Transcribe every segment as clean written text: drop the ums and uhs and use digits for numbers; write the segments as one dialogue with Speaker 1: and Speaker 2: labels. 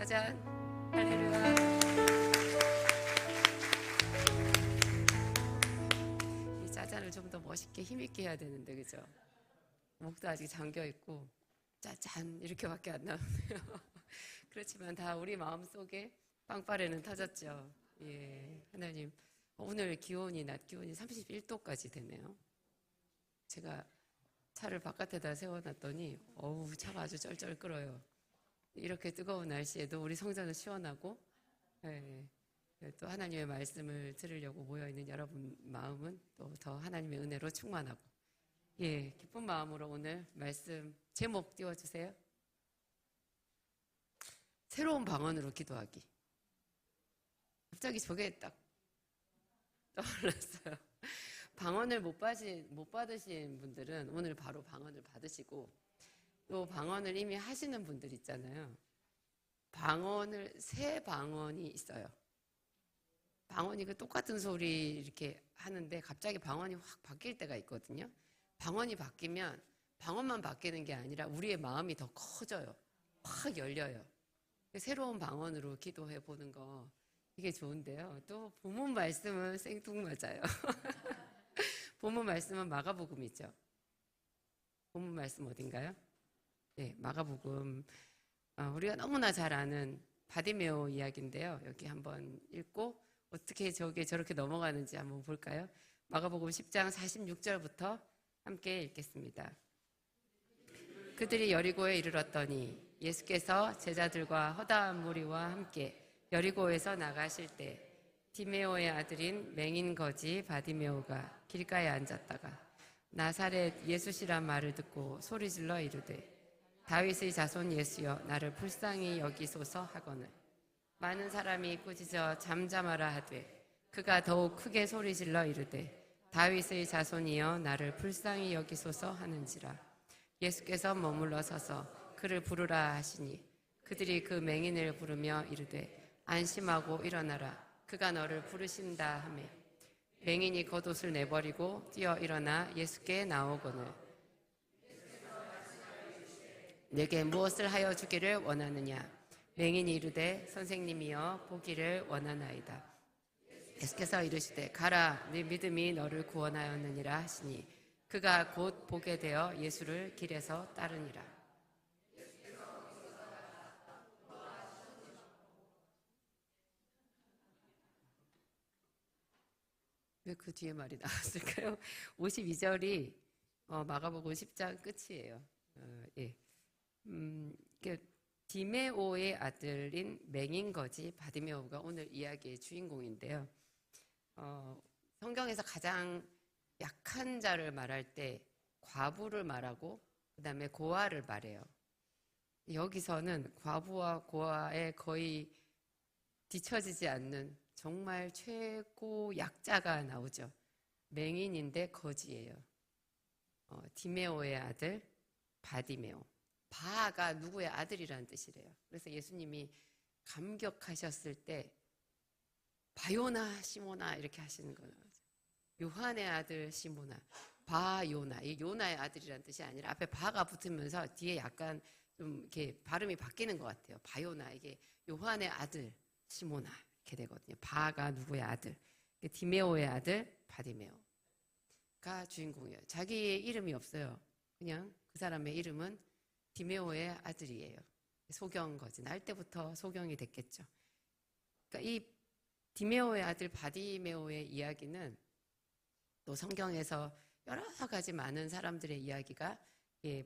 Speaker 1: 짜잔. 할렐루야. 이 짜잔을 좀 더 멋있게 힘있게 해야 되는데, 그죠? 목도 아직 잠겨있고 짜잔 이렇게밖에 안 나오네요. 그렇지만 다 우리 마음속에 빵빠레는 터졌죠. 예, 하나님, 오늘 기온이 낮 기온이 31도까지 되네요. 제가 차를 바깥에다 세워놨더니 어우, 차가 아주 쩔쩔 끓어요. 이렇게 뜨거운 날씨에도 우리 성전은 시원하고, 예, 또 하나님의 말씀을 들으려고 모여있는 여러분 마음은 또 더 하나님의 은혜로 충만하고, 예, 기쁜 마음으로 오늘 말씀 제목 띄워주세요. 새로운 방언으로 기도하기. 갑자기 저게 딱 떠올랐어요. 방언을 못 받으신 분들은 오늘 바로 방언을 받으시고, 또 방언을 이미 하시는 분들 있잖아요. 새 방언이 있어요. 방언이 그 똑같은 소리 이렇게 하는데 갑자기 방언이 확 바뀔 때가 있거든요. 방언이 바뀌면 방언만 바뀌는 게 아니라 우리의 마음이 더 커져요. 확 열려요. 새로운 방언으로 기도해 보는 거 이게 좋은데요. 또 본문 말씀은 생뚱맞아요. 본문 말씀은 마가복음이죠. 본문 말씀 어딘가요? 네, 마가복음. 우리가 너무나 잘 아는 바디메오 이야기인데요. 여기 한번 읽고 어떻게 저게 저렇게 넘어가는지 한번 볼까요? 마가복음 10장 46절부터 함께 읽겠습니다. 그들이 여리고에 이르렀더니 예수께서 제자들과 허다한 무리와 함께 여리고에서 나가실 때 디메오의 아들인 맹인 거지 바디메오가 길가에 앉았다가 나사렛 예수시란 말을 듣고 소리질러 이르되 다윗의 자손 예수여 나를 불쌍히 여기소서 하거늘 많은 사람이 꾸짖어 잠잠하라 하되 그가 더욱 크게 소리질러 이르되 다윗의 자손이여 나를 불쌍히 여기소서 하는지라 예수께서 머물러 서서 그를 부르라 하시니 그들이 그 맹인을 부르며 이르되 안심하고 일어나라 그가 너를 부르신다 하매 맹인이 겉옷을 내버리고 뛰어 일어나 예수께 나오거늘 내게 무엇을 하여 주기를 원하느냐 맹인이 이르되 선생님이여 보기를 원하나이다. 예수께서 이르시되 가라 네 믿음이 너를 구원하였느니라 하시니 그가 곧 보게 되어 예수를 길에서 따르니라. 왜 그 뒤에 말이 나왔을까요? 52절이 마가복음 10장 끝이에요. 예. 디메오의 아들인 맹인 거지 바디메오가 오늘 이야기의 주인공인데요. 성경에서 가장 약한 자를 말할 때 과부를 말하고 그 다음에 고아를 말해요. 여기서는 과부와 고아에 거의 뒤처지지 않는 정말 최고 약자가 나오죠. 맹인인데 거지예요. 디메오의 아들 바디메오. 바가 누구의 아들이라는 뜻이래요. 그래서 예수님이 감격하셨을 때 바요나 시모나 이렇게 하시는 거예요. 요한의 아들 시모나, 바요나. 이 요나의 아들이라는 뜻이 아니라 앞에 바가 붙으면서 뒤에 약간 좀 이렇게 발음이 바뀌는 것 같아요. 바요나, 이게 요한의 아들 시모나 이렇게 되거든요. 바가 누구의 아들? 디메오의 아들 바디메오가 주인공이에요. 자기 이름이 없어요. 그냥 그 사람의 이름은 디메오의 아들이에요. 소경거지. 날 때부터 소경이 됐겠죠. 그러니까 이 디메오의 아들 바디메오의 이야기는 또 성경에서 여러 가지 많은 사람들의 이야기가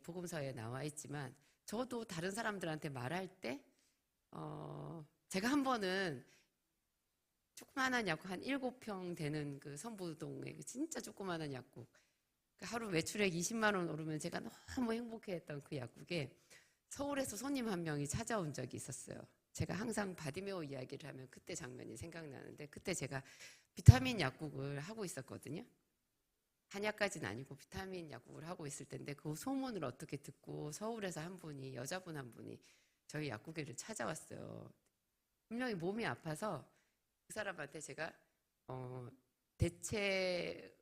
Speaker 1: 복음서에 나와 있지만 저도 다른 사람들한테 말할 때 제가 한 번은 조그만한 약국 한 7평 되는 그 선부동에 진짜 조그만한 약국 하루 매출액 20만 원 오르면 제가 너무 행복해했던 그 약국에 서울에서 손님 한 명이 찾아온 적이 있었어요. 제가 항상 바디메오 이야기를 하면 그때 장면이 생각나는데 그때 제가 비타민 약국을 하고 있었거든요. 한약까지는 아니고 비타민 약국을 하고 있을 텐데 그 소문을 어떻게 듣고 서울에서 한 분이 여자분 한 분이 저희 약국에를 찾아왔어요. 분명히 몸이 아파서 그 사람한테 제가 대체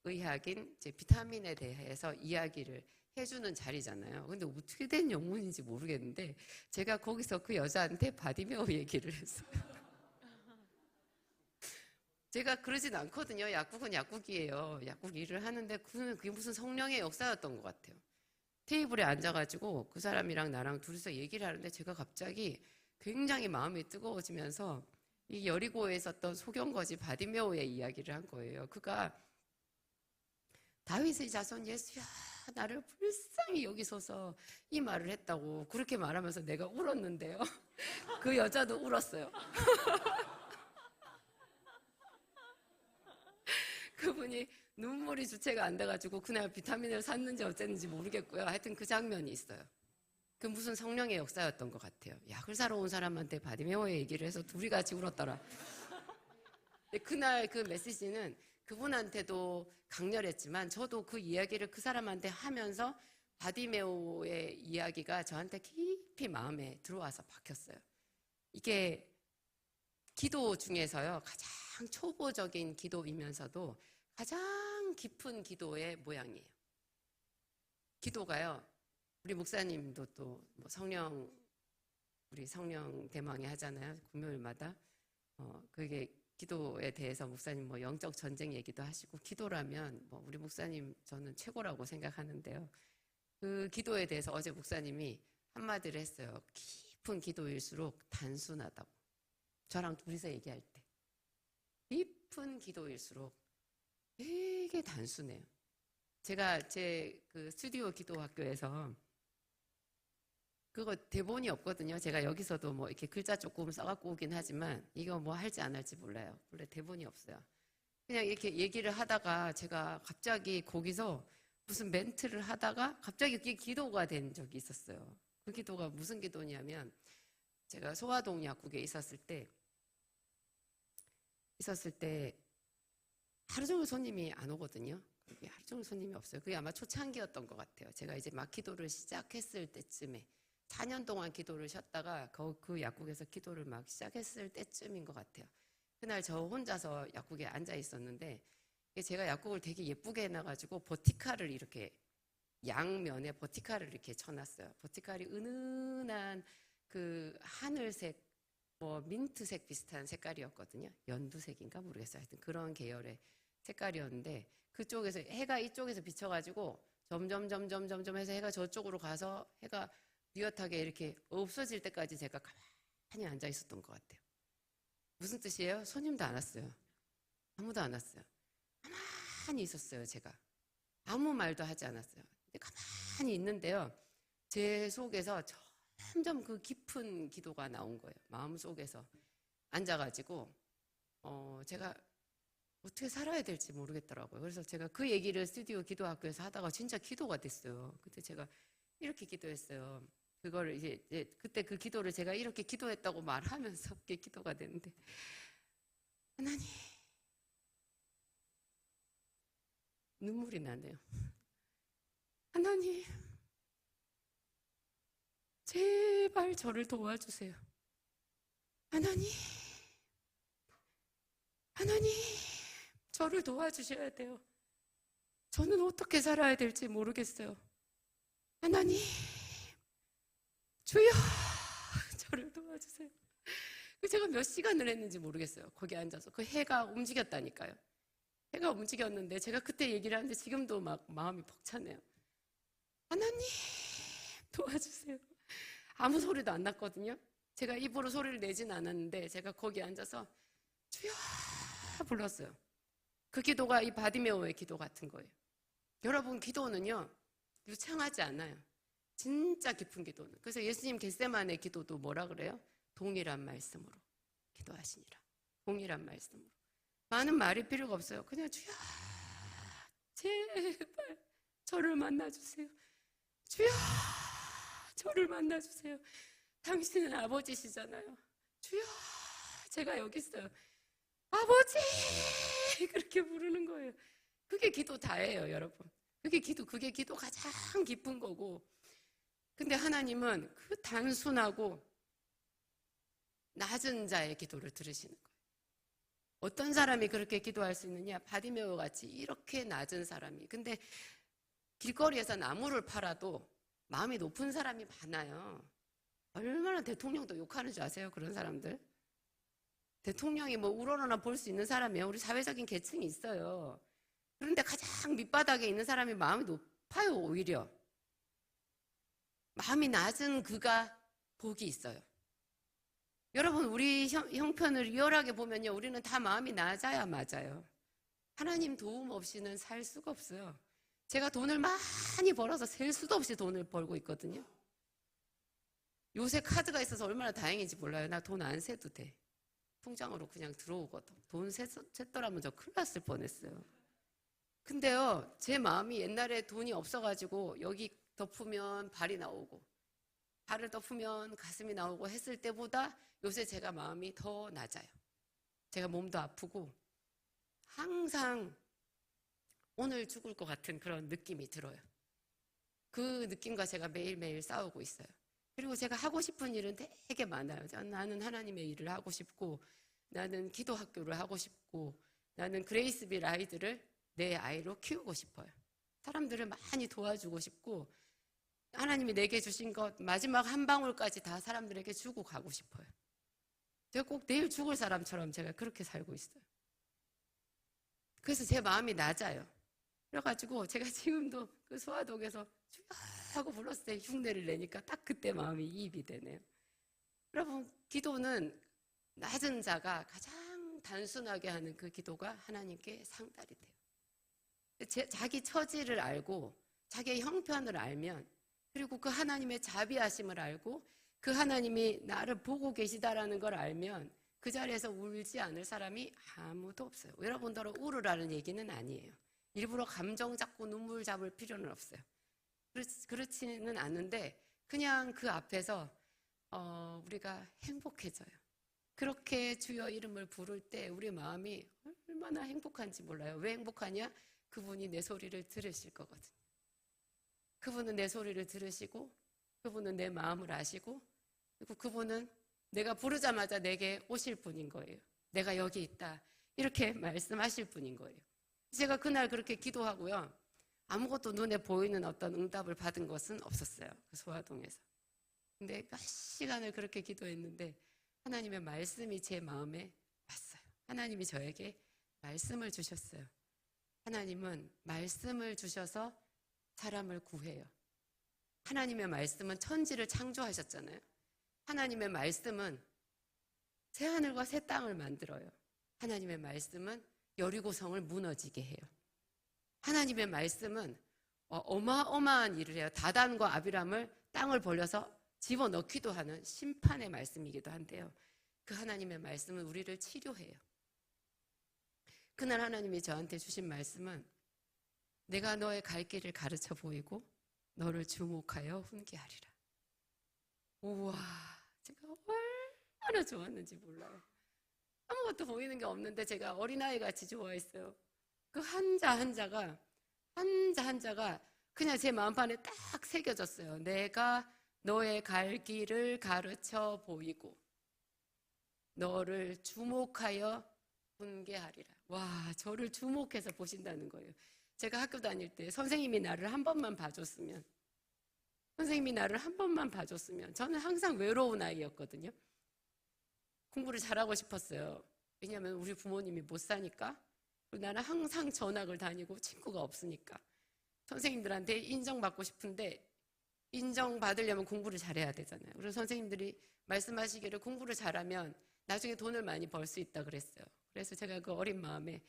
Speaker 1: 의학인 이제 비타민에 대해서 이야기를 해주는 자리잖아요. 근데 어떻게 된 영문인지 모르겠는데 제가 거기서 그 여자한테 바디메오 얘기를 했어요. 제가 그러진 않거든요. 약국은 약국이에요. 약국 일을 하는데 그게 무슨 성령의 역사였던 것 같아요. 테이블에 앉아가지고 그 사람이랑 나랑 둘이서 얘기를 하는데 제가 갑자기 굉장히 마음이 뜨거워지면서 이 여리고에 있었던 소경거지 바디메오의 이야기를 한 거예요. 그가 다윗의 자손 예수야 나를 불쌍히 여기소서 이 말을 했다고 그렇게 말하면서 내가 울었는데요. 그 여자도 울었어요. 그분이 눈물이 주체가 안 돼가지고 그날 비타민을 샀는지 어쨌는지 모르겠고요. 하여튼 그 장면이 있어요. 그 무슨 성령의 역사였던 것 같아요. 약을 사러 온 사람한테 바디메오의 얘기를 해서 둘이 같이 울었더라. 근데 그날 그 메시지는 그분한테도 강렬했지만 저도 그 이야기를 그 사람한테 하면서 바디메오의 이야기가 저한테 깊이 마음에 들어와서 박혔어요. 이게 기도 중에서요 가장 초보적인 기도이면서도 가장 깊은 기도의 모양이에요. 기도가요. 우리 목사님도 또 성령 우리 성령 대망회 하잖아요. 금요일마다 그게 기도에 대해서 목사님 뭐 영적 전쟁 얘기도 하시고 기도라면 뭐 우리 목사님 저는 최고라고 생각하는데요. 그 기도에 대해서 어제 목사님이 한마디를 했어요. 깊은 기도일수록 단순하다고. 저랑 둘이서 얘기할 때 깊은 기도일수록 되게 단순해요. 제가 제 그 스튜디오 기도학교에서 그거 대본이 없거든요. 제가 여기서도 뭐 이렇게 글자 조금 써갖고 오긴 하지만 이거 뭐 할지 안 할지 몰라요. 원래 대본이 없어요. 그냥 이렇게 얘기를 하다가 제가 갑자기 거기서 무슨 멘트를 하다가 갑자기 그게 기도가 된 적이 있었어요. 그 기도가 무슨 기도냐면 제가 소아동 약국에 있었을 때 하루 종일 손님이 안 오거든요. 그게 하루 종일 손님이 없어요. 그게 아마 초창기였던 것 같아요. 제가 이제 막 기도를 시작했을 때쯤에 4년 동안 기도를 쉬었다가 그 약국에서 기도를 막 시작했을 때쯤인 것 같아요. 그날 저 혼자서 약국에 앉아 있었는데 제가 약국을 되게 예쁘게 해놔가지고 버티칼을 이렇게 양면에 버티칼을 이렇게 쳐놨어요. 버티칼이 은은한 그 하늘색 뭐 민트색 비슷한 색깔이었거든요. 연두색인가 모르겠어요. 하여튼 그런 계열의 색깔이었는데 그쪽에서 해가 이쪽에서 비쳐가지고 점점 해서 해가 저쪽으로 가서 해가 뉘엿하게 이렇게 없어질 때까지 제가 가만히 앉아 있었던 것 같아요. 무슨 뜻이에요? 손님도 안 왔어요. 아무도 안 왔어요. 가만히 있었어요. 제가 아무 말도 하지 않았어요. 근데 가만히 있는데요. 제 속에서 점점 그 깊은 기도가 나온 거예요. 마음속에서 앉아가지고 제가 어떻게 살아야 될지 모르겠더라고요. 그래서 제가 그 얘기를 스튜디오 기도학교에서 하다가 진짜 기도가 됐어요. 그때 제가 이렇게 기도했어요. 그걸 이제 그때 그 기도를 제가 이렇게 기도했다고 말하면서 그게 기도가 됐는데 하나님 눈물이 나네요. 하나님 제발 저를 도와주세요. 하나님 저를 도와주셔야 돼요. 저는 어떻게 살아야 될지 모르겠어요. 하나님 주여 저를 도와주세요. 제가 몇 시간을 했는지 모르겠어요. 거기 앉아서 그 해가 움직였다니까요. 해가 움직였는데 제가 그때 얘기를 하는데 지금도 막 마음이 벅차네요. 하나님 도와주세요. 아무 소리도 안 났거든요. 제가 입으로 소리를 내진 않았는데 제가 거기 앉아서 주여 불렀어요. 그 기도가 이 바디메오의 기도 같은 거예요. 여러분 기도는요 유창하지 않아요. 진짜 깊은 기도는. 그래서 예수님 겟세마네 기도도 뭐라 그래요? 동일한 말씀으로 기도하시니라. 동일한 말씀으로. 많은 말이 필요가 없어요. 그냥 주여 제발 저를 만나주세요. 주여 저를 만나주세요. 당신은 아버지시잖아요. 주여 제가 여기 있어요. 아버지 그렇게 부르는 거예요. 그게 기도 다예요, 여러분. 그게 기도 가장 깊은 거고. 근데 하나님은 그 단순하고 낮은 자의 기도를 들으시는 거예요. 어떤 사람이 그렇게 기도할 수 있느냐? 바디메오 같이 이렇게 낮은 사람이. 근데 길거리에서 나무를 팔아도 마음이 높은 사람이 많아요. 얼마나 대통령도 욕하는 줄 아세요? 그런 사람들. 대통령이 뭐 우러러나 볼 수 있는 사람이에요. 우리 사회적인 계층이 있어요. 그런데 가장 밑바닥에 있는 사람이 마음이 높아요, 오히려. 마음이 낮은 그가 복이 있어요. 여러분, 우리 형편을 리얼하게 보면요, 우리는 다 마음이 낮아야 맞아요. 하나님 도움 없이는 살 수가 없어요. 제가 돈을 많이 벌어서 셀 수도 없이 돈을 벌고 있거든요. 요새 카드가 있어서 얼마나 다행인지 몰라요. 나 돈 안 세도 돼. 통장으로 그냥 들어오거든. 돈 셌더라면 저 큰일 났을 뻔했어요. 근데요, 제 마음이 옛날에 돈이 없어가지고 여기 덮으면 발이 나오고 발을 덮으면 가슴이 나오고 했을 때보다 요새 제가 마음이 더 낮아요. 제가 몸도 아프고 항상 오늘 죽을 것 같은 그런 느낌이 들어요. 그 느낌과 제가 매일매일 싸우고 있어요. 그리고 제가 하고 싶은 일은 되게 많아요. 나는 하나님의 일을 하고 싶고, 나는 기도 학교를 하고 싶고, 나는 그레이스빌 아이들을 내 아이로 키우고 싶어요. 사람들을 많이 도와주고 싶고, 하나님이 내게 주신 것 마지막 한 방울까지 다 사람들에게 주고 가고 싶어요. 제가 꼭 내일 죽을 사람처럼 제가 그렇게 살고 있어요. 그래서 제 마음이 낮아요. 그래가지고 제가 지금도 그 소화독에서 주여 하고 불렀을 때 흉내를 내니까 딱 그때 마음이 이입이 되네요. 여러분, 기도는 낮은 자가 가장 단순하게 하는 그 기도가 하나님께 상달이 돼요. 자기 처지를 알고 자기의 형편을 알면, 그리고 그 하나님의 자비하심을 알고 그 하나님이 나를 보고 계시다라는 걸 알면 그 자리에서 울지 않을 사람이 아무도 없어요. 여러분들은 울으라는 얘기는 아니에요. 일부러 감정 잡고 눈물 잡을 필요는 없어요. 그렇지는 않은데 그냥 그 앞에서 우리가 행복해져요. 그렇게 주여 이름을 부를 때 우리 마음이 얼마나 행복한지 몰라요. 왜 행복하냐? 그분이 내 소리를 들으실 거거든요. 그분은 내 소리를 들으시고, 그분은 내 마음을 아시고, 그리고 그분은 내가 부르자마자 내게 오실 분인 거예요. 내가 여기 있다, 이렇게 말씀하실 분인 거예요. 제가 그날 그렇게 기도하고요, 아무것도 눈에 보이는 어떤 응답을 받은 것은 없었어요. 그 소화동에서. 근데 몇 시간을 그렇게 기도했는데 하나님의 말씀이 제 마음에 왔어요. 하나님이 저에게 말씀을 주셨어요. 하나님은 말씀을 주셔서 사람을 구해요. 하나님의 말씀은 천지를 창조하셨잖아요. 하나님의 말씀은 새 하늘과 새 땅을 만들어요. 하나님의 말씀은 여리고성을 무너지게 해요. 하나님의 말씀은 어마어마한 일을 해요. 다단과 아비람을 땅을 벌려서 집어넣기도 하는 심판의 말씀이기도 한데요. 그 하나님의 말씀은 우리를 치료해요. 그날 하나님이 저한테 주신 말씀은 내가 너의 갈 길을 가르쳐 보이고 너를 주목하여 훈계하리라. 우와, 제가 얼마나 좋았는지 몰라요. 아무것도 보이는 게 없는데 제가 어린아이같이 좋아했어요. 그 한자 한자가 그냥 제 마음판에 딱 새겨졌어요. 내가 너의 갈 길을 가르쳐 보이고 너를 주목하여 훈계하리라. 와, 저를 주목해서 보신다는 거예요. 제가 학교 다닐 때 선생님이 나를 한 번만 봐줬으면, 저는 항상 외로운 아이였거든요. 공부를 잘하고 싶었어요. 왜냐하면 우리 부모님이 못 사니까, 그리고 나는 항상 전학을 다니고 친구가 없으니까. 선생님들한테 인정받고 싶은데 인정받으려면 공부를 잘해야 되잖아요. 그래서 선생님들이 말씀하시기를 공부를 잘하면 나중에 돈을 많이 벌 수 있다 그랬어요. 그래서 제가 그 어린 마음에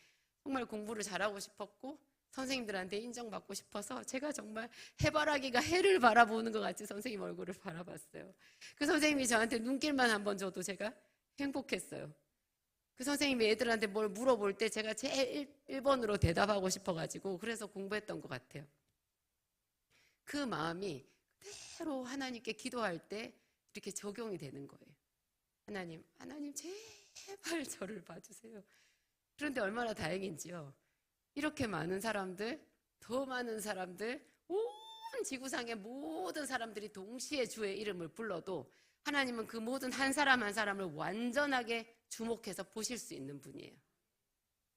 Speaker 1: 정말 공부를 잘하고 싶었고 선생님들한테 인정받고 싶어서 제가 정말 해바라기가 해를 바라보는 것 같이 선생님 얼굴을 바라봤어요. 그 선생님이 저한테 눈길만 한번 줘도 제가 행복했어요. 그 선생님이 애들한테 뭘 물어볼 때 제가 제일 1번으로 대답하고 싶어가지고 그래서 공부했던 것 같아요. 그 마음이 그대로 하나님께 기도할 때 이렇게 적용이 되는 거예요. 하나님 제발 저를 봐주세요. 그런데 얼마나 다행인지요. 이렇게 많은 사람들, 더 많은 사람들, 온 지구상의 모든 사람들이 동시에 주의 이름을 불러도 하나님은 그 모든 한 사람 한 사람을 완전하게 주목해서 보실 수 있는 분이에요.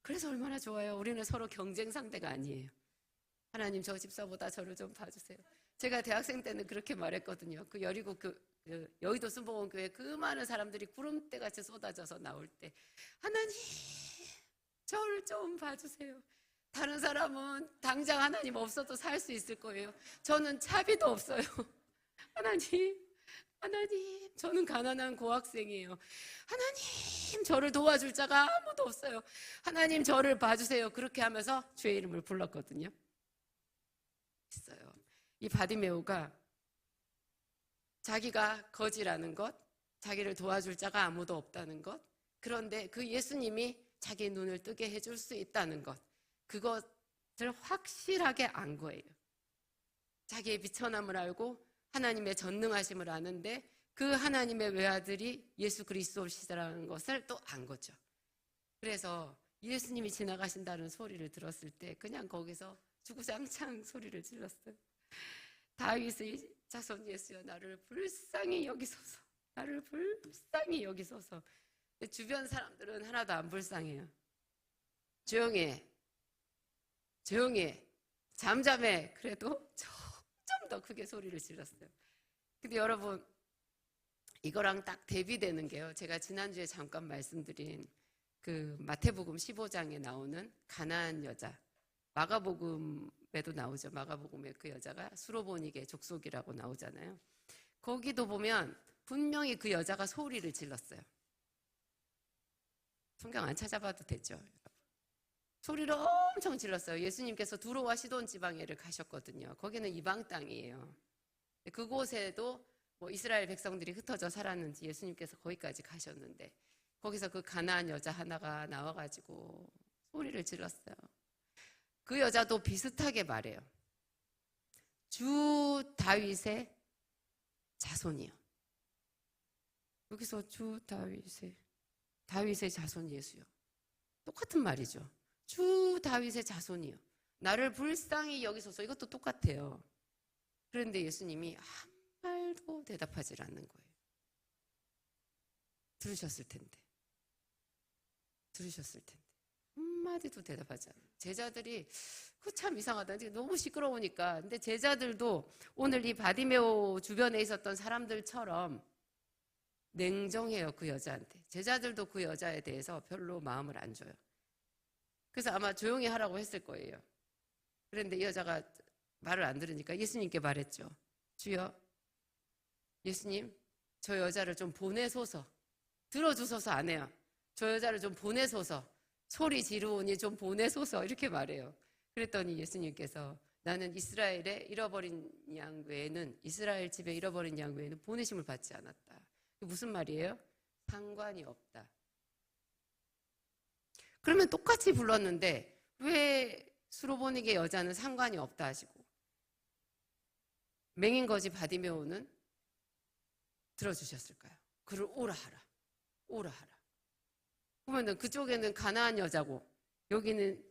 Speaker 1: 그래서 얼마나 좋아요. 우리는 서로 경쟁 상대가 아니에요. 하나님 저 집사보다 저를 좀 봐주세요. 제가 대학생 때는 그렇게 말했거든요. 그 여리고 여의도 순복음교회 그 많은 사람들이 구름대같이 쏟아져서 나올 때 하나님 저를 좀 봐주세요. 다른 사람은 당장 하나님 없어도 살 수 있을 거예요. 저는 차비도 없어요. 하나님, 저는 가난한 고학생이에요. 하나님, 저를 도와줄 자가 아무도 없어요. 하나님, 저를 봐주세요. 그렇게 하면서 주의 이름을 불렀거든요. 있어요. 이 바디메오가 자기가 거지라는 것, 자기를 도와줄 자가 아무도 없다는 것, 그런데 그 예수님이 자기 눈을 뜨게 해줄 수 있다는 것, 그것을 확실하게 안 거예요. 자기의 비천함을 알고 하나님의 전능하심을 아는데 그 하나님의 외아들이 예수 그리스도시라는 것을 또 안 거죠. 그래서 예수님이 지나가신다는 소리를 들었을 때 그냥 거기서 주구장창 소리를 질렀어요. 다윗의 자손 예수여 나를 불쌍히 여기소서. 나를 불쌍히 여기소서. 주변 사람들은 하나도 안 불쌍해요. 조용해. 잠잠해. 그래도 점점 더 크게 소리를 질렀어요. 근데 여러분 이거랑 딱 대비되는 게요. 제가 지난주에 잠깐 말씀드린 그 마태복음 15장에 나오는 가나안 여자, 마가복음에도 나오죠. 마가복음에 그 여자가 수로보닉의 족속이라고 나오잖아요. 거기도 보면 분명히 그 여자가 소리를 질렀어요. 성경 안 찾아봐도 되죠. 소리를 엄청 질렀어요. 예수님께서 두로와 시돈 지방에를 가셨거든요. 거기는 이방 땅이에요. 그곳에도 뭐 이스라엘 백성들이 흩어져 살았는지 예수님께서 거기까지 가셨는데 거기서 그 가나안 여자 하나가 나와가지고 소리를 질렀어요. 그 여자도 비슷하게 말해요. 주 다윗의 자손이요. 여기서 주 다윗의 자손 예수요. 똑같은 말이죠. 주 다윗의 자손이요. 나를 불쌍히 여기소서. 이것도 똑같아요. 그런데 예수님이 한 말도 대답하지 않는 거예요. 들으셨을 텐데. 한마디도 대답하지 않아요. 제자들이 그거 참 이상하다. 너무 시끄러우니까. 근데 제자들도 오늘 이 바디메오 주변에 있었던 사람들처럼 냉정해요. 그 여자한테. 제자들도 그 여자에 대해서 별로 마음을 안 줘요. 그래서 아마 조용히 하라고 했을 거예요. 그런데 이 여자가 말을 안 들으니까 예수님께 말했죠. 주여, 예수님, 저 여자를 좀 보내소서. 들어주소서 안 해요. 저 여자를 좀 보내소서. 소리 지르오니 좀 보내소서. 이렇게 말해요. 그랬더니 예수님께서 나는 이스라엘 집에 잃어버린 양 외에는 보내심을 받지 않았다. 무슨 말이에요? 상관이 없다. 그러면 똑같이 불렀는데 왜 수로보닉의 여자는 상관이 없다 하시고 맹인거지 바디메오는 들어주셨을까요? 그를 오라 하라. 보면은 그쪽에는 가나안 여자고 여기는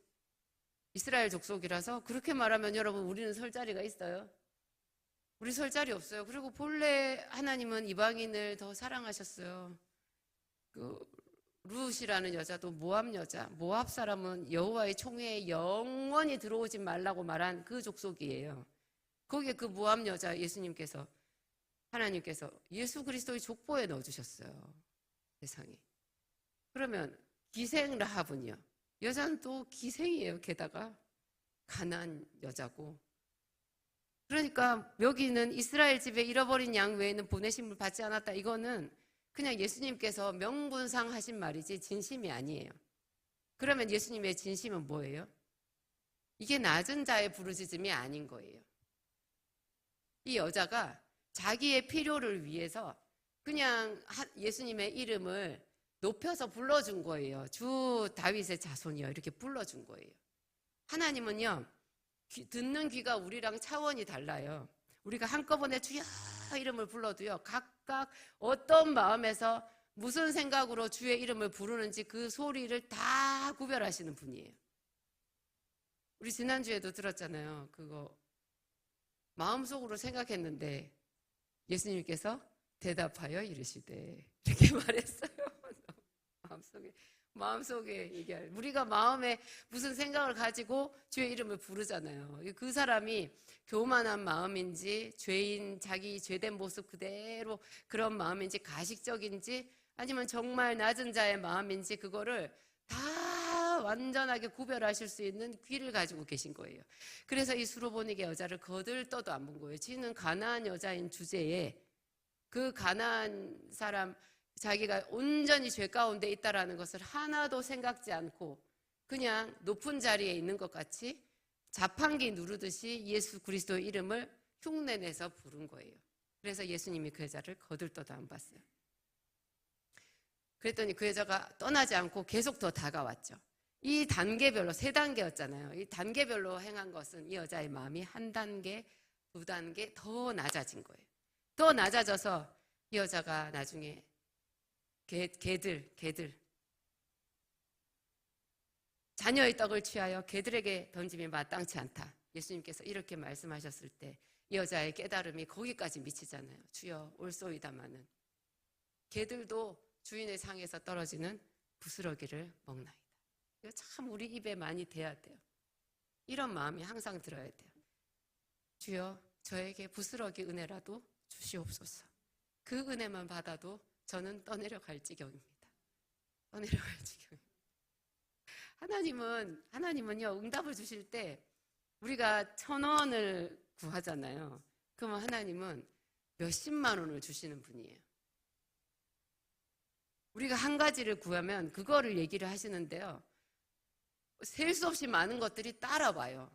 Speaker 1: 이스라엘 족속이라서 그렇게 말하면 여러분 우리는 설 자리가 있어요? 우리 설 자리 없어요. 그리고 본래 하나님은 이방인을 더 사랑하셨어요. 룻이라는 여자도 모압 여자, 모압 사람은 여호와의 총회에 영원히 들어오지 말라고 말한 그 족속이에요. 거기에 그 모압 여자 하나님께서 예수 그리스도의 족보에 넣어주셨어요. 세상에. 그러면 기생 라합은요? 여자는 또 기생이에요. 게다가 가난한 여자고. 그러니까 여기는 이스라엘 집에 잃어버린 양 외에는 보내심을 받지 않았다. 이거는 그냥 예수님께서 명분상 하신 말이지 진심이 아니에요. 그러면 예수님의 진심은 뭐예요? 이게 낮은 자의 부르짖음이 아닌 거예요. 이 여자가 자기의 필요를 위해서 그냥 예수님의 이름을 높여서 불러준 거예요. 주 다윗의 자손이요. 이렇게 불러준 거예요. 하나님은요, 듣는 귀가 우리랑 차원이 달라요. 우리가 한꺼번에 주여 이름을 불러도요, 각각 어떤 마음에서 무슨 생각으로 주의 이름을 부르는지 그 소리를 다 구별하시는 분이에요. 우리 지난주에도 들었잖아요. 그거 마음속으로 생각했는데 예수님께서 대답하여 이르시되 이렇게 말했어요. 마음속에 마음속에 얘기할. 우리가 마음에 무슨 생각을 가지고 주의 이름을 부르잖아요. 그 사람이 교만한 마음인지 죄인 자기 죄된 모습 그대로 그런 마음인지 가식적인지 아니면 정말 낮은 자의 마음인지 그거를 다 완전하게 구별하실 수 있는 귀를 가지고 계신 거예요. 그래서 이 수로보니게 여자를 거들떠도 안 본 거예요. 지는 가나안 여자인 주제에 그 가나안 사람 자기가 온전히 죄 가운데 있다라는 것을 하나도 생각지 않고 그냥 높은 자리에 있는 것 같이 자판기 누르듯이 예수 그리스도의 이름을 흉내내서 부른 거예요. 그래서 예수님이 그 여자를 거들떠도 안 봤어요. 그랬더니 그 여자가 떠나지 않고 계속 더 다가왔죠. 이 단계별로 3단계였잖아요. 이 단계별로 행한 것은 이 여자의 마음이 1단계, 2단계 더 낮아진 거예요. 더 낮아져서 이 여자가 나중에 개들 자녀의 떡을 취하여 개들에게 던짐이 마땅치 않다. 예수님께서 이렇게 말씀하셨을 때 이 여자의 깨달음이 거기까지 미치잖아요. 주여 올소이다마는 개들도 주인의 상에서 떨어지는 부스러기를 먹나이다. 이거 참 우리 입에 많이 대야 돼요. 이런 마음이 항상 들어야 돼요. 주여 저에게 부스러기 은혜라도 주시옵소서. 그 은혜만 받아도 저는 떠내려갈 지경입니다. 떠내려갈 지경입니다. 하나님은요, 응답을 주실 때 우리가 1,000원을 구하잖아요. 그러면 하나님은 몇십만 원을 주시는 분이에요. 우리가 한 가지를 구하면 그거를 얘기를 하시는데요. 셀 수 없이 많은 것들이 따라와요.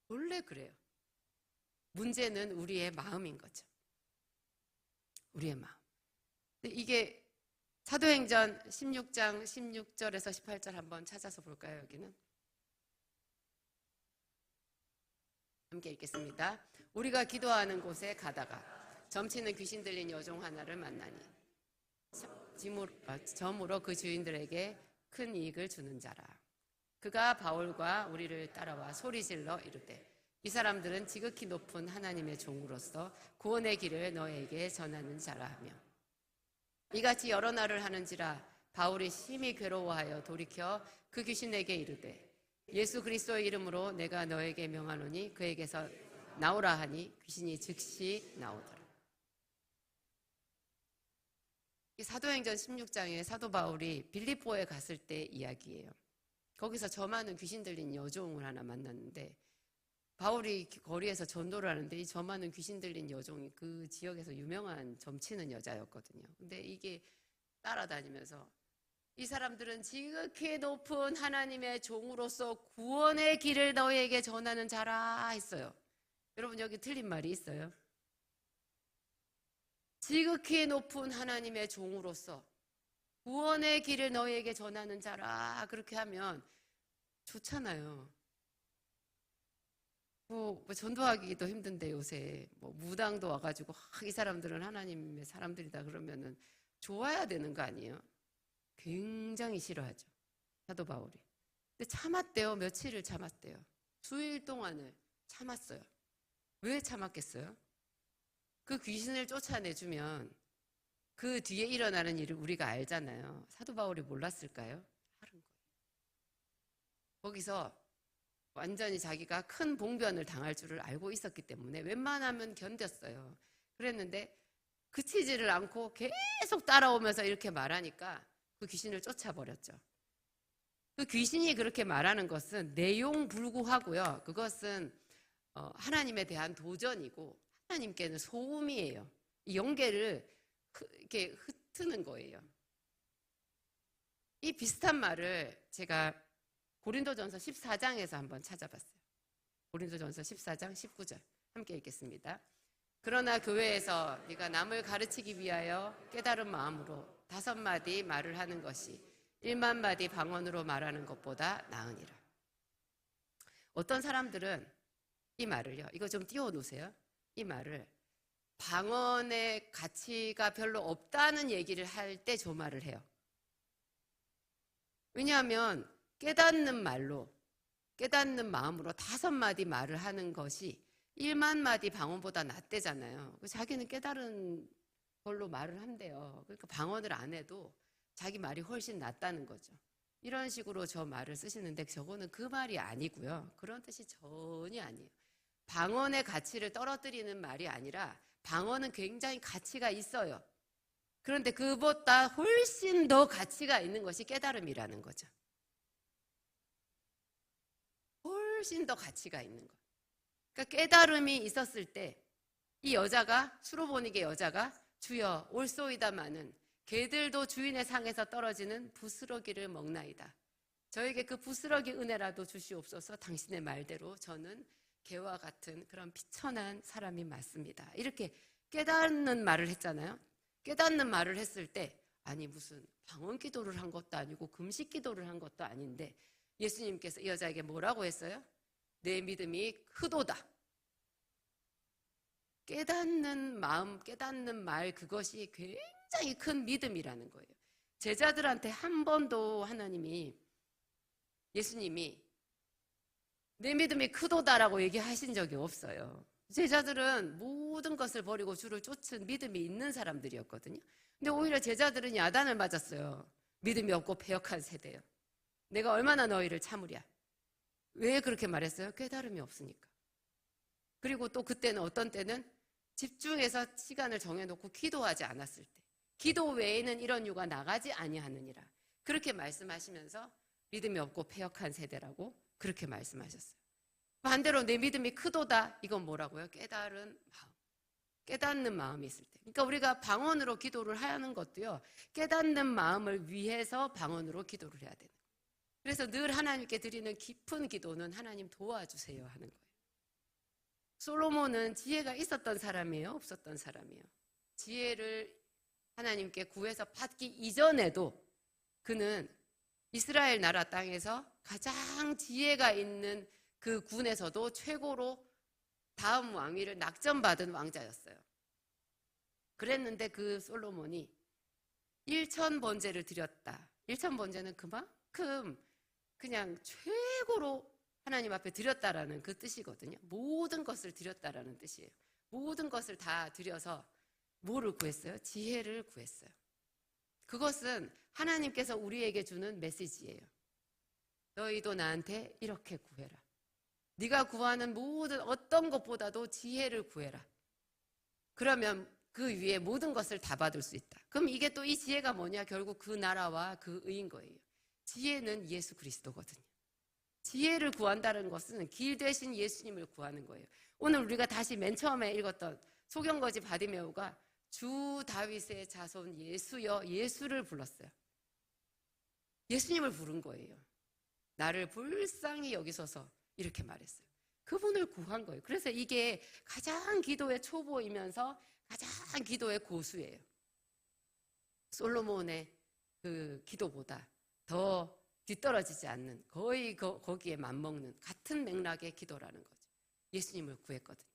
Speaker 1: 원래 그래요. 문제는 우리의 마음인 거죠. 우리의 마음. 이게 사도행전 16장 16절에서 18절 한번 찾아서 볼까요? 여기는 함께 읽겠습니다. 우리가 기도하는 곳에 가다가 점치는 귀신 들린 여종 하나를 만나니 점으로 그 주인들에게 큰 이익을 주는 자라. 그가 바울과 우리를 따라와 소리질러 이르되 이 사람들은 지극히 높은 하나님의 종으로서 구원의 길을 너에게 전하는 자라 하며 이같이 여러 날을 하는지라 바울이 심히 괴로워하여 돌이켜 그 귀신에게 이르되 예수 그리스도의 이름으로 내가 너에게 명하노니 그에게서 나오라 하니 귀신이 즉시 나오더라. 사도행전 16장에 사도 바울이 빌립보에 갔을 때 이야기예요. 거기서 저 많은 귀신 들린 여종을 하나 만났는데 바울이 거리에서 전도를 하는데 이 저 많은 귀신 들린 여종이 그 지역에서 유명한 점치는 여자였거든요. 근데 이게 따라다니면서 이 사람들은 지극히 높은 하나님의 종으로서 구원의 길을 너희에게 전하는 자라 했어요. 여러분 여기 틀린 말이 있어요? 지극히 높은 하나님의 종으로서 구원의 길을 너희에게 전하는 자라 그렇게 하면 좋잖아요. 뭐 전도하기도 힘든데 요새 뭐 무당도 와가지고 이 사람들은 하나님의 사람들이다 그러면은 좋아야 되는 거 아니에요? 굉장히 싫어하죠. 사도 바울이. 근데 참았대요. 며칠을 참았대요. 수일 동안을 참았어요. 왜 참았겠어요? 그 귀신을 쫓아내주면 그 뒤에 일어나는 일을 우리가 알잖아요. 사도 바울이 몰랐을까요? 하는 거예요. 거기서 완전히 자기가 큰 봉변을 당할 줄을 알고 있었기 때문에 웬만하면 견뎠어요. 그랬는데 그치지를 않고 계속 따라오면서 이렇게 말하니까 그 귀신을 쫓아버렸죠. 그 귀신이 그렇게 말하는 것은 내용 불구하고요. 그것은 하나님에 대한 도전이고 하나님께는 소음이에요. 이 영계를 이렇게 흩트는 거예요. 이 비슷한 말을 제가 고린도전서 14장에서 한번 찾아봤어요. 고린도전서 14장 19절 함께 읽겠습니다. 그러나 교회에서 네가 남을 가르치기 위하여 깨달은 마음으로 5마디 말을 하는 것이 1만 마디 방언으로 말하는 것보다 나으니라. 어떤 사람들은 이 말을요. 이거 좀 띄워놓으세요. 이 말을 방언의 가치가 별로 없다는 얘기를 할 때 저 말을 해요. 왜냐하면 깨닫는 말로 깨닫는 마음으로 5마디 말을 하는 것이 1만 마디 방언보다 낫대잖아요. 자기는 깨달은 걸로 말을 한대요. 그러니까 방언을 안 해도 자기 말이 훨씬 낫다는 거죠. 이런 식으로 저 말을 쓰시는데 저거는 그 말이 아니고요. 그런 뜻이 전혀 아니에요. 방언의 가치를 떨어뜨리는 말이 아니라 방언은 굉장히 가치가 있어요. 그런데 그보다 훨씬 더 가치가 있는 것이 깨달음이라는 거죠. 훨씬 더 가치가 있는 거. 그러니까 깨달음이 있었을 때 이 여자가 수로보니게 여자가 주여 올소이다마는 개들도 주인의 상에서 떨어지는 부스러기를 먹나이다. 저에게 그 부스러기 은혜라도 주시옵소서. 당신의 말대로 저는 개와 같은 그런 비천한 사람이 맞습니다. 이렇게 깨닫는 말을 했잖아요. 깨닫는 말을 했을 때 아니 무슨 방언 기도를 한 것도 아니고 금식 기도를 한 것도 아닌데 예수님께서 이 여자에게 뭐라고 했어요? 내 믿음이 크도다. 깨닫는 마음, 깨닫는 말, 그것이 굉장히 큰 믿음이라는 거예요. 제자들한테 한 번도 예수님이 내 믿음이 크도다라고 얘기하신 적이 없어요. 제자들은 모든 것을 버리고 주를 쫓은 믿음이 있는 사람들이었거든요. 근데 오히려 제자들은 야단을 맞았어요. 믿음이 없고 패역한 세대요. 내가 얼마나 너희를 참으랴. 왜 그렇게 말했어요? 깨달음이 없으니까. 그리고 또 그때는 어떤 때는 집중해서 시간을 정해놓고 기도하지 않았을 때, 기도 외에는 이런 유가 나가지 아니하느니라. 그렇게 말씀하시면서 믿음이 없고 패역한 세대라고 그렇게 말씀하셨어요. 반대로 내 믿음이 크도다. 이건 뭐라고요? 깨달은 마음. 깨닫는 마음이 있을 때. 그러니까 우리가 방언으로 기도를 하는 것도요, 깨닫는 마음을 위해서 방언으로 기도를 해야 되는 거예요. 그래서 늘 하나님께 드리는 깊은 기도는 하나님 도와주세요 하는 거예요. 솔로몬은 지혜가 있었던 사람이에요? 없었던 사람이에요? 지혜를 하나님께 구해서 받기 이전에도 그는 이스라엘 나라 땅에서 가장 지혜가 있는 그 군에서도 최고로 다음 왕위를 낙점받은 왕자였어요. 그랬는데 그 솔로몬이 1,000번제를 드렸다. 1,000번제는 그만큼 그냥 최고로 하나님 앞에 드렸다라는 그 뜻이거든요. 모든 것을 드렸다라는 뜻이에요. 모든 것을 다 드려서 뭐를 구했어요? 지혜를 구했어요. 그것은 하나님께서 우리에게 주는 메시지예요. 너희도 나한테 이렇게 구해라. 네가 구하는 모든 어떤 것보다도 지혜를 구해라. 그러면 그 위에 모든 것을 다 받을 수 있다. 그럼 이게 또 이 지혜가 뭐냐? 결국 그 나라와 그 의인 거예요. 지혜는 예수 그리스도거든요. 지혜를 구한다는 것은 길 대신 예수님을 구하는 거예요. 오늘 우리가 다시 맨 처음에 읽었던 소경거지 바디메오가 주 다윗의 자손 예수여, 예수를 불렀어요. 예수님을 부른 거예요. 나를 불쌍히 여기소서 이렇게 말했어요. 그분을 구한 거예요. 그래서 이게 가장 기도의 초보이면서 가장 기도의 고수예요. 솔로몬의 그 기도보다 더 뒤떨어지지 않는, 거의 거기에 맞먹는 같은 맥락의 기도라는 거죠. 예수님을 구했거든요.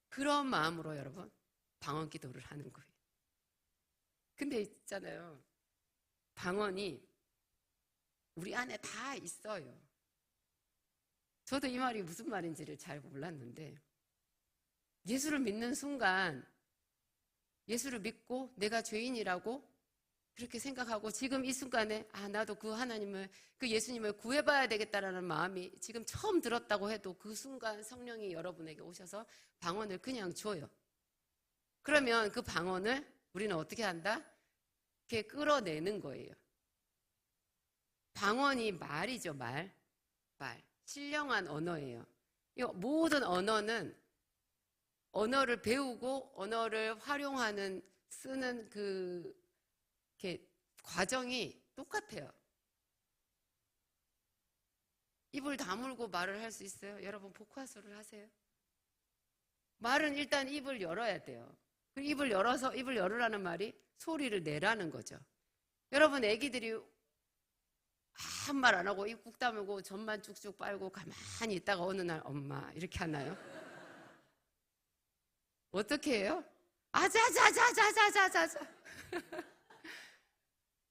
Speaker 1: 그런 마음으로 여러분 방언 기도를 하는 거예요. 근데 있잖아요, 방언이 우리 안에 다 있어요. 저도 이 말이 무슨 말인지를 잘 몰랐는데, 예수를 믿는 순간 예수를 믿고 내가 죄인이라고 그렇게 생각하고 지금 이 순간에 나도 그 하나님을, 그 예수님을 구해봐야 되겠다라는 마음이 지금 처음 들었다고 해도 그 순간 성령이 여러분에게 오셔서 방언을 그냥 줘요. 그러면 그 방언을 우리는 어떻게 한다? 이렇게 끌어내는 거예요. 방언이 말이죠. 말. 신령한 언어예요. 모든 언어는 언어를 배우고 언어를 활용하는, 쓰는 이렇게 과정이 똑같아요. 입을 다물고 말을 할 수 있어요? 여러분 복화술을 하세요? 말은 일단 입을 열어야 돼요. 그 입을 열으라는 말이 소리를 내라는 거죠. 여러분 애기들이 아무 말 안 하고 입 꾹 다물고 전만 쭉쭉 빨고 가만히 있다가 어느 날 엄마 이렇게 하나요? 어떻게 해요? 아자자자자자자자자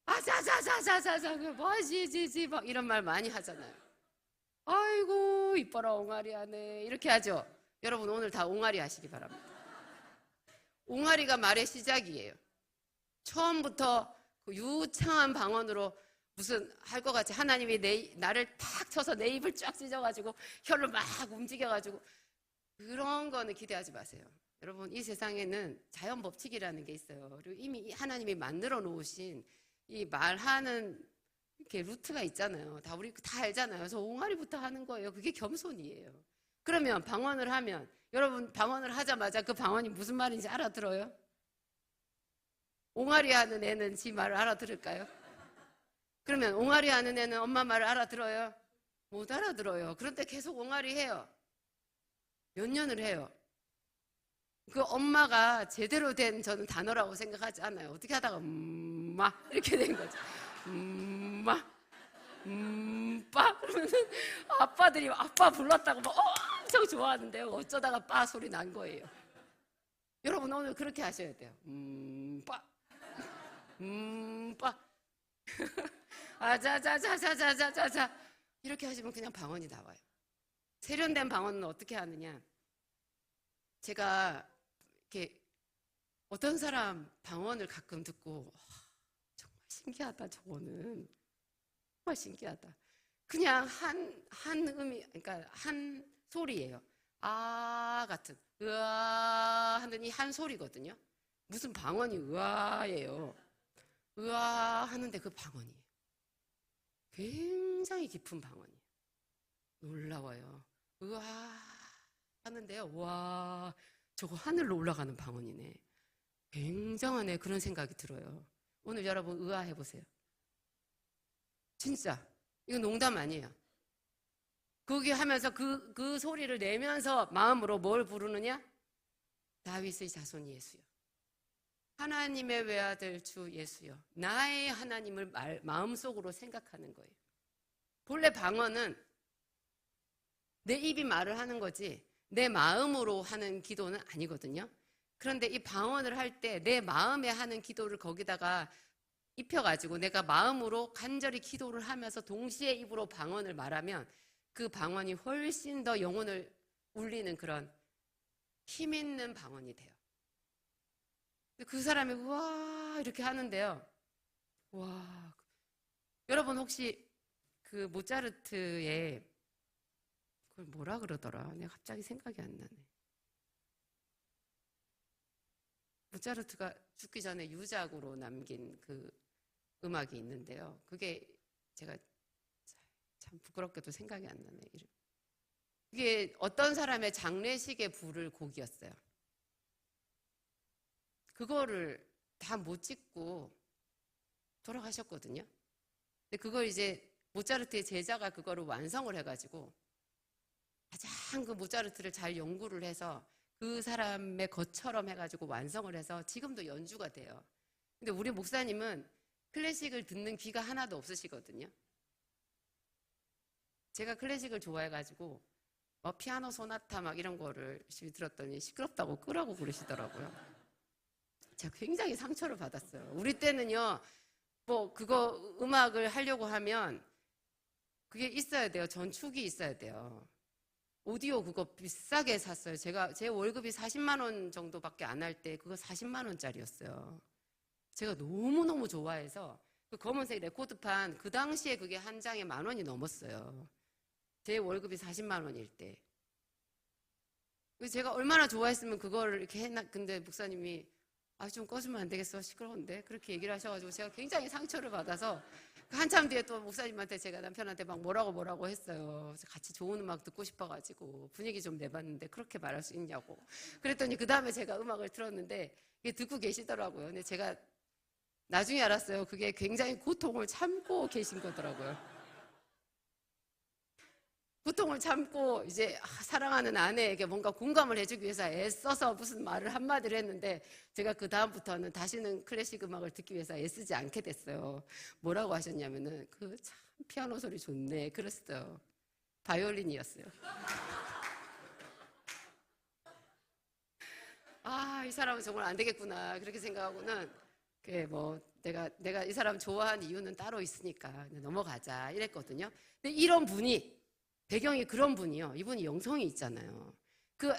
Speaker 1: 아자자자자자자 뭐지지지 막 이런 말 많이 하잖아요. 아이고 이뻐라 옹알이 하네 이렇게 하죠. 여러분 오늘 다 옹알이 하시기 바랍니다. 옹알이가 말의 시작이에요. 처음부터 그 유창한 방언으로 무슨 할 것 같이 하나님이 나를 탁 쳐서 내 입을 쫙 찢어가지고 혀를 막 움직여가지고 그런 거는 기대하지 마세요. 여러분, 이 세상에는 자연 법칙이라는 게 있어요. 그리고 이미 하나님이 만들어 놓으신 이 말하는 이렇게 루트가 있잖아요. 다 우리 다 알잖아요. 그래서 옹알이부터 하는 거예요. 그게 겸손이에요. 그러면 방언을 하면 여러분 방언을 하자마자 그 방언이 무슨 말인지 알아들어요? 옹알이 하는 애는 지 말을 알아들을까요? 그러면 옹알이 하는 애는 엄마 말을 알아들어요? 못 알아들어요. 그런데 계속 옹알이 해요. 몇 년을 해요. 그 엄마가 제대로 된 저는 단어라고 생각하지 않아요. 어떻게 하다가 마 이렇게 된 거죠. 마 빠 그러면은 아빠들이 아빠 불렀다고 막 엄청 좋아하는데요. 어쩌다가 빠 소리 난 거예요. 여러분 오늘 그렇게 하셔야 돼요. 빠 빠 아자자자자자자자자 이렇게 하시면 그냥 방언이 나와요. 세련된 방언은 어떻게 하느냐? 제가 이렇게 어떤 사람 방언을 가끔 듣고 정말 신기하다 저거는 정말 신기하다. 그냥 한 음이 그러니까 한 소리예요. 아 같은 으아 하는 이 한 소리거든요. 무슨 방언이 으아예요. 으아 하는데 그 방언이에요. 굉장히 깊은 방언이에요. 놀라워요. 으아 하는데요. 와 저거 하늘로 올라가는 방언이네. 굉장하네. 그런 생각이 들어요. 오늘 여러분 으아 해보세요. 진짜 이거 농담 아니에요. 그게 하면서 그 소리를 내면서 마음으로 뭘 부르느냐? 다윗의 자손 예수요. 하나님의 외아들 주 예수요. 나의 하나님을 마음속으로 생각하는 거예요. 본래 방언은 내 입이 말을 하는 거지 내 마음으로 하는 기도는 아니거든요. 그런데 이 방언을 할 때 내 마음에 하는 기도를 거기다가 입혀가지고 내가 마음으로 간절히 기도를 하면서 동시에 입으로 방언을 말하면 그 방언이 훨씬 더 영혼을 울리는 그런 힘 있는 방언이 돼요. 그 사람이 우와 이렇게 하는데요. 와 여러분 혹시 그 모차르트의 그걸 뭐라 그러더라? 내가 갑자기 생각이 안 나네. 모차르트가 죽기 전에 유작으로 남긴 그 음악이 있는데요. 그게 제가 참 부끄럽게도 생각이 안 나네. 이게 어떤 사람의 장례식에 부를 곡이었어요. 그거를 다 못 찍고 돌아가셨거든요. 근데 그걸 이제 모차르트의 제자가 그거를 완성을 해가지고 가장 그 모차르트를 잘 연구를 해서 그 사람의 것처럼 해가지고 완성을 해서 지금도 연주가 돼요. 근데 우리 목사님은 클래식을 듣는 귀가 하나도 없으시거든요. 제가 클래식을 좋아해가지고 피아노 소나타 막 이런 거를 열심히 들었더니 시끄럽다고 끄라고 그러시더라고요. 제가 굉장히 상처를 받았어요. 우리 때는요, 뭐 그거 음악을 하려고 하면 그게 있어야 돼요. 전축이 있어야 돼요. 오디오 그거 비싸게 샀어요. 제 월급이 40만 원 정도밖에 안 할 때 그거 40만 원짜리였어요. 제가 너무너무 좋아해서 그 검은색 레코드판 그 당시에 그게 한 장에 10,000원이 넘었어요. 제 월급이 40만 원일 때. 제가 얼마나 좋아했으면 그거를 이렇게 했나. 근데 목사님이 좀 꺼주면 안 되겠어 시끄러운데 그렇게 얘기를 하셔가지고 제가 굉장히 상처를 받아서 한참 뒤에 또 목사님한테 제가 남편한테 막 뭐라고 했어요. 그래서 같이 좋은 음악 듣고 싶어가지고 분위기 좀 내봤는데 그렇게 말할 수 있냐고. 그랬더니 그 다음에 제가 음악을 틀었는데 이게 듣고 계시더라고요. 근데 제가 나중에 알았어요. 그게 굉장히 고통을 참고 계신 거더라고요. 고통을 참고 이제 사랑하는 아내에게 뭔가 공감을 해주기 위해서 애써서 무슨 말을 한마디를 했는데 제가 그 다음부터는 다시는 클래식 음악을 듣기 위해서 애쓰지 않게 됐어요. 뭐라고 하셨냐면은 그 참 피아노 소리 좋네 그랬어요. 바이올린이었어요. 이 사람은 정말 안 되겠구나 그렇게 생각하고는 내가 이 사람 좋아하는 이유는 따로 있으니까 넘어가자 이랬거든요. 근데 이런 분이 배경이 그런 분이요. 이분이 영성이 있잖아요.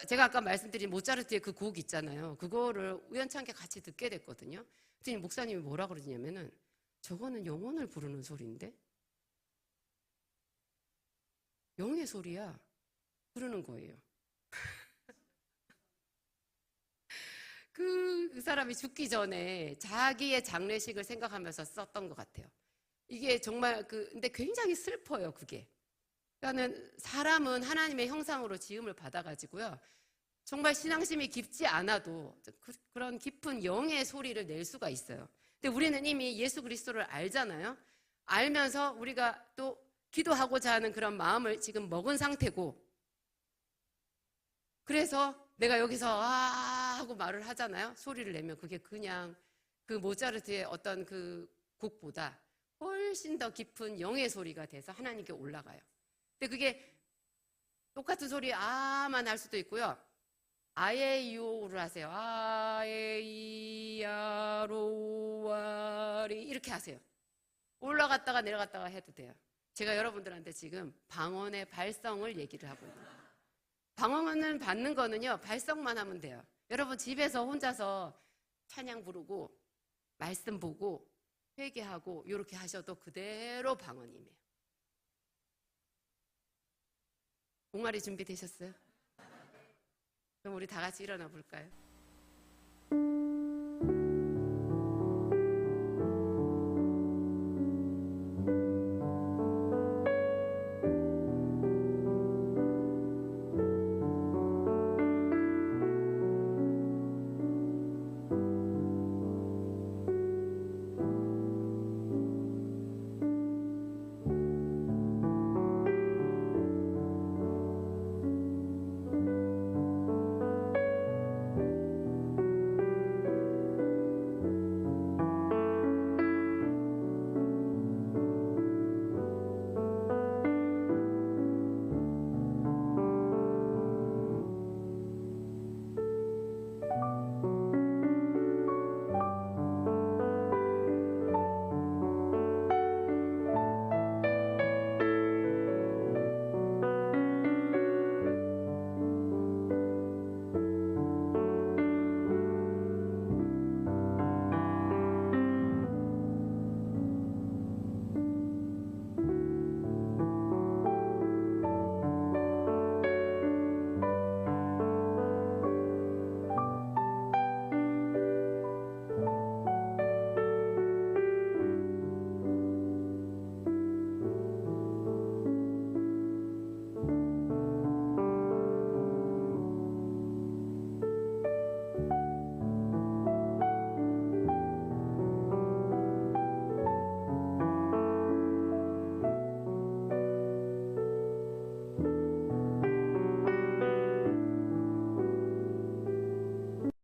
Speaker 1: 제가 아까 말씀드린 모차르트의 그 곡 있잖아요. 그거를 우연찮게 같이 듣게 됐거든요. 그랬더니 목사님이 뭐라 그러냐면은 저거는 영혼을 부르는 소리인데? 영의 소리야. 부르는 거예요. 그 사람이 죽기 전에 자기의 장례식을 생각하면서 썼던 것 같아요. 이게 정말 근데 굉장히 슬퍼요, 그게. 그러니까는 사람은 하나님의 형상으로 지음을 받아가지고요. 정말 신앙심이 깊지 않아도 그런 깊은 영의 소리를 낼 수가 있어요. 근데 우리는 이미 예수 그리스도를 알잖아요. 알면서 우리가 또 기도하고자 하는 그런 마음을 지금 먹은 상태고, 그래서 내가 여기서 아 하고 말을 하잖아요. 소리를 내면 그게 그냥 그 모차르트의 어떤 그 곡보다 훨씬 더 깊은 영의 소리가 돼서 하나님께 올라가요. 근데 그게 똑같은 소리 아만 할 수도 있고요. 아에이오를 하세요. 아에이야로와리 이렇게 하세요. 올라갔다가 내려갔다가 해도 돼요. 제가 여러분들한테 지금 방언의 발성을 얘기를 하고 있어요. 방언을 받는 거는요, 발성만 하면 돼요. 여러분 집에서 혼자서 찬양 부르고 말씀 보고 회개하고 이렇게 하셔도 그대로 방언이에요. 봉아리 준비되셨어요? 그럼 우리 다 같이 일어나 볼까요?